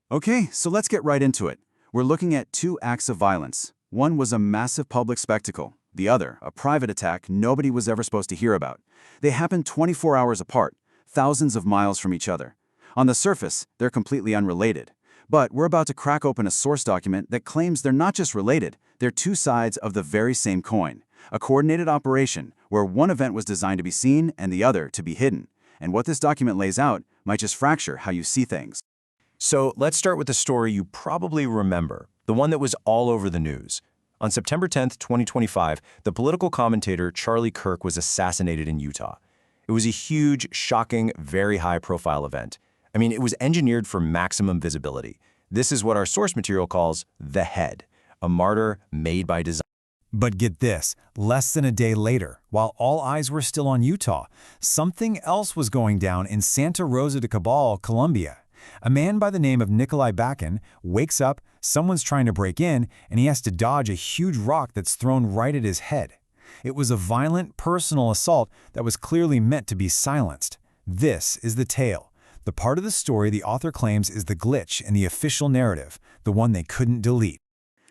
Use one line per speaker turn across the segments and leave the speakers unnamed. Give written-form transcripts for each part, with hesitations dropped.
Okay, so let's get right into it. We're looking at two acts of violence. One was a massive public spectacle. The other, a private attack nobody was ever supposed to hear about. They happened 24 hours apart, thousands of miles from each other. On the surface, they're completely unrelated. But we're about to crack open a source document that claims they're not just related, they're two sides of the very same coin. A coordinated operation where one event was designed to be seen and the other to be hidden. And what this document lays out might just fracture how you see things.
So let's start with the story you probably remember, the one that was all over the news. On September 10, 2025, the political commentator Charlie Kirk was assassinated in Utah. It was a huge, shocking, very high-profile event. I mean, it was engineered for maximum visibility. This is what our source material calls the head, a martyr made by design.
But get this, less than a day later, while all eyes were still on Utah, something else was going down in Santa Rosa de Cabal, Colombia. A man by the name of Nikolai Bakken wakes up, someone's trying to break in, and he has to dodge a huge rock that's thrown right at his head. It was a violent, personal assault that was clearly meant to be silenced. This is the tale. The part of the story the author claims is the glitch in the official narrative, the one they couldn't delete.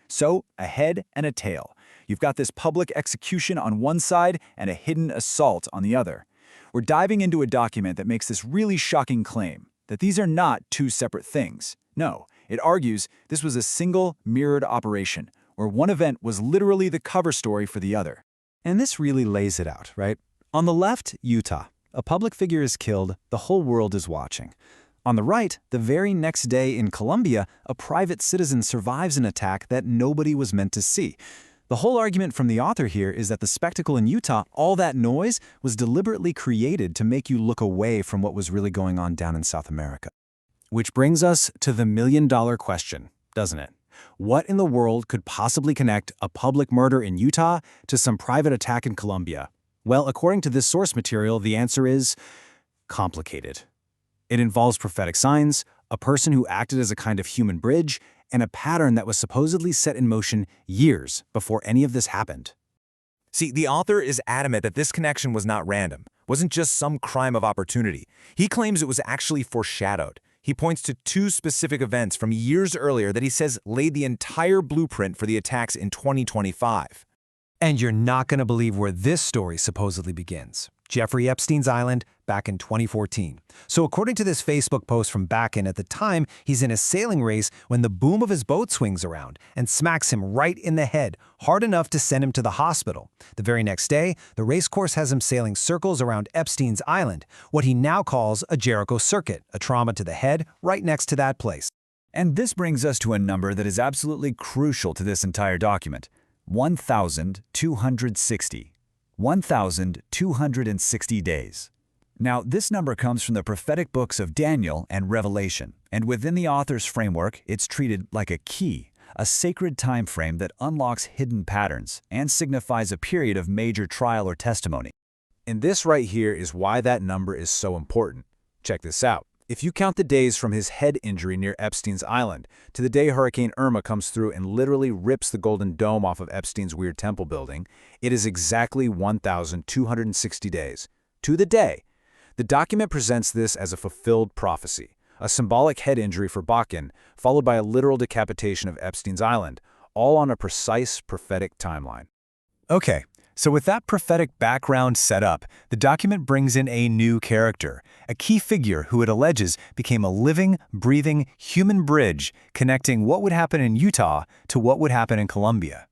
So, a head and a tail. You've got this public execution on one side and a hidden assault on the other. We're diving into a document that makes this really shocking claim, that these are not two separate things. No, it argues this was a single, mirrored operation, where one event was literally the cover story for the other.
And this really lays it out, right? On the left, Utah. A public figure is killed, the whole world is watching. On the right, the very next day in Colombia, a private citizen survives an attack that nobody was meant to see. The whole argument from the author here is that the spectacle in Utah, all that noise, was deliberately created to make you look away from what was really going on down in South America. Which brings us to the million-dollar question, doesn't it? What in the world could possibly connect a public murder in Utah to some private attack in Colombia? Well, according to this source material, the answer is complicated. It involves prophetic signs, a person who acted as a kind of human bridge, and a pattern that was supposedly set in motion years before any of this happened.
See, the author is adamant that this connection was not random, wasn't just some crime of opportunity. He claims it was actually foreshadowed. He points to two specific events from years earlier that he says laid the entire blueprint for the attacks in 2025.
And you're not going to believe where this story supposedly begins. Jeffrey Epstein's island back in 2014. So according to this Facebook post from Bakken, at the time, he's in a sailing race when the boom of his boat swings around and smacks him right in the head, hard enough to send him to the hospital. The very next day, the race course has him sailing circles around Epstein's island, what he now calls a Jericho circuit, a trauma to the head right next to that place.
And this brings us to a number that is absolutely crucial to this entire document: 1,260. 1,260 days. Now, this number comes from the prophetic books of Daniel and Revelation, and within the author's framework, it's treated like a key, a sacred time frame that unlocks hidden patterns and signifies a period of major trial or testimony.
And this right here is why that number is so important. Check this out. If you count the days from his head injury near Epstein's island to the day Hurricane Irma comes through and literally rips the golden dome off of Epstein's weird temple building, it is exactly 1,260 days. To the day. The document presents this as a fulfilled prophecy, a symbolic head injury for Bakken, followed by a literal decapitation of Epstein's island, all on a precise prophetic timeline. Okay. So with that prophetic background set up, the document brings in a new character, a key figure who it alleges became a living, breathing, human bridge connecting what would happen in Utah to what would happen in Colombia.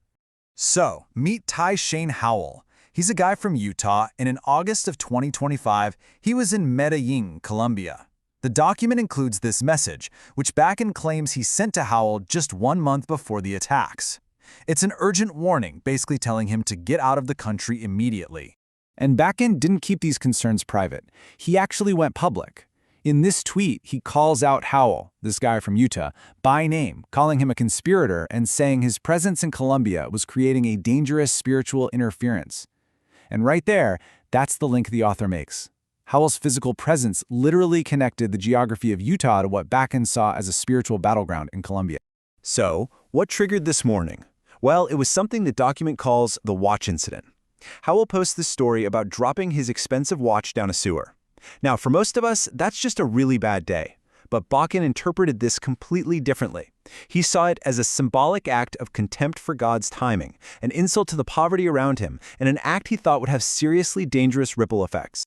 So, meet Ty Shane Howell. He's a guy from Utah, and in August of 2025, he was in Medellin, Colombia. The document includes this message, which Bakken claims he sent to Howell just 1 month before the attacks. It's an urgent warning, basically telling him to get out of the country immediately.
And Bakken didn't keep these concerns private. He actually went public. In this tweet, he calls out Howell, this guy from Utah, by name, calling him a conspirator and saying his presence in Colombia was creating a dangerous spiritual interference. And right there, that's the link the author makes. Howell's physical presence literally connected the geography of Utah to what Bakken saw as a spiritual battleground in Colombia.
So, what triggered this morning? Well, it was something the document calls the watch incident. Howell posts this story about dropping his expensive watch down a sewer. Now, for most of us, that's just a really bad day.
But Bakken interpreted this completely differently. He saw it as a symbolic act of contempt for God's timing, an insult to the poverty around him, and an act he thought would have seriously dangerous ripple effects.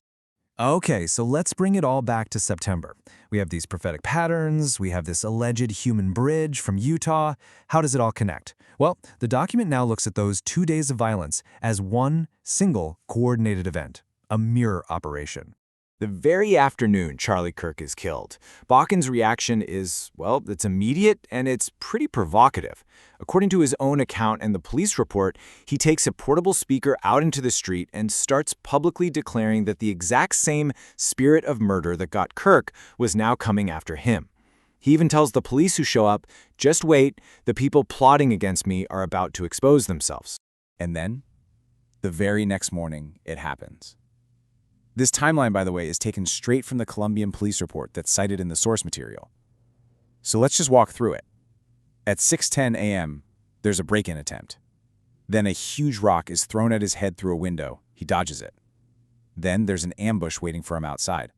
Okay, so let's bring it all back to September. We have these prophetic patterns, we have this alleged human bridge from Utah. How does it all connect? Well, the document now looks at those 2 days of violence as one single coordinated event, a mirror operation.
The very afternoon Charlie Kirk is killed, Bakken's reaction is, well, it's immediate and it's pretty provocative. According to his own account and the police report, he takes a portable speaker out into the street and starts publicly declaring that the exact same spirit of murder that got Kirk was now coming after him. He even tells the police who show up, "Just wait, the people plotting against me are about to expose themselves." And then, the very next morning, it happens. This timeline, by the way, is taken straight from the Colombian police report that's cited in the source material. So let's just walk through it. At 6:10 a.m., there's a break-in attempt. Then a huge rock is thrown at his head through a window. He dodges it. Then there's an ambush waiting for him outside.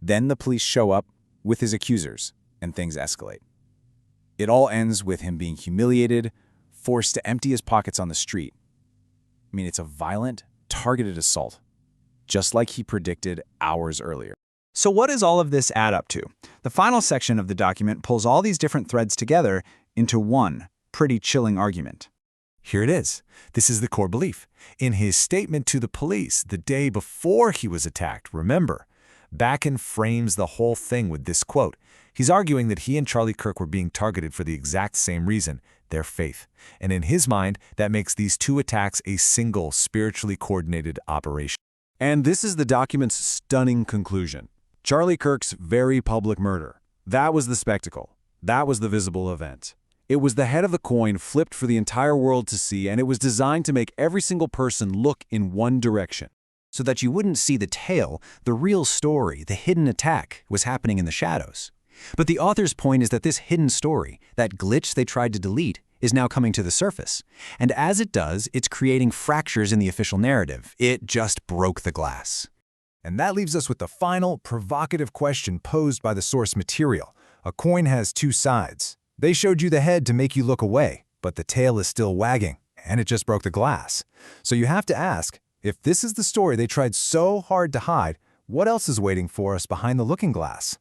Then the police show up with his accusers, and things escalate. It all ends with him being humiliated, forced to empty his pockets on the street. I mean, it's a violent, targeted assault, just like he predicted hours earlier.
So what does all of this add up to? The final section of the document pulls all these different threads together into one pretty chilling argument.
Here it is. This is the core belief. In his statement to the police the day before he was attacked, remember, Bakken frames the whole thing with this quote. He's arguing that he and Charlie Kirk were being targeted for the exact same reason, their faith. And in his mind, that makes these two attacks a single spiritually coordinated operation.
And this is the document's stunning conclusion. Charlie Kirk's very public murder. That was the spectacle. That was the visible event. It was the head of the coin flipped for the entire world to see, and it was designed to make every single person look in one direction.
So that you wouldn't see the tail, the real story, the hidden attack, was happening in the shadows. But the author's point is that this hidden story, that glitch they tried to delete, is now coming to the surface. And as it does, it's creating fractures in the official narrative. It just broke the glass.
And that leaves us with the final, provocative question posed by the source material. A coin has two sides. They showed you the head to make you look away, but the tail is still wagging, and it just broke the glass. So you have to ask, if this is the story they tried so hard to hide, what else is waiting for us behind the looking glass?